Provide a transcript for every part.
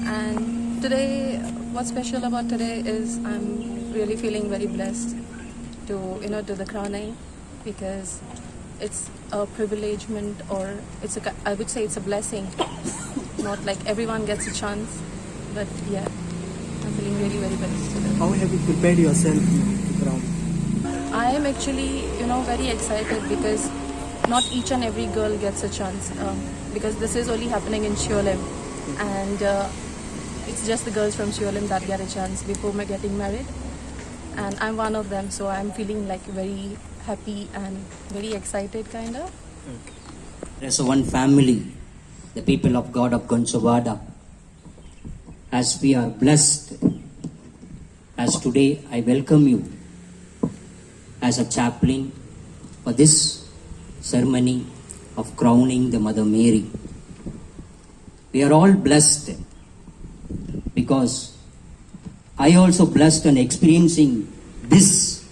And today, what's special about today is I'm really feeling very blessed to do the crowning, because it's a privilegement, or I would say it's a blessing. Not like everyone gets a chance, but yeah, I'm feeling really very blessed today. How have you prepared yourself to crown? I am actually very excited, because not each and every girl gets a chance, because this is only happening in Xiolim, and it's just the girls from Xiolim that get a chance before getting married, and I'm one of them, so I'm feeling like very happy and very excited kind of. As one family, the people of God of Gonçalves, as we are blessed, as today I welcome you as a chaplain for this ceremony of crowning the Mother Mary. We are all blessed, because I also blessed and experiencing this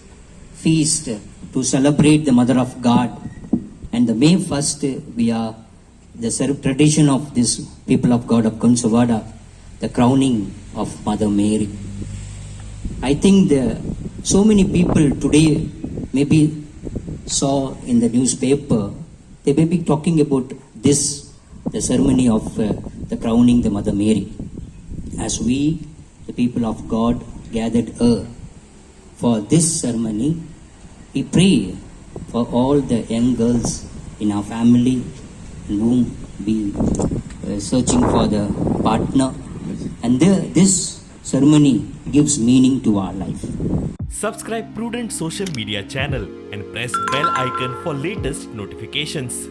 feast to celebrate the Mother of God. And the May 1st, we are the tradition of this people of God of Gonçalves, the crowning of Mother Mary. I think so many people today maybe saw in the newspaper, they may be talking about this, the ceremony of the crowning the Mother Mary. As we, the people of God, gathered here for this ceremony, we pray for all the young girls in our family and whom we searching for the partner. And this ceremony gives meaning to our life. Subscribe Prudent social media channel and press bell icon for latest notifications.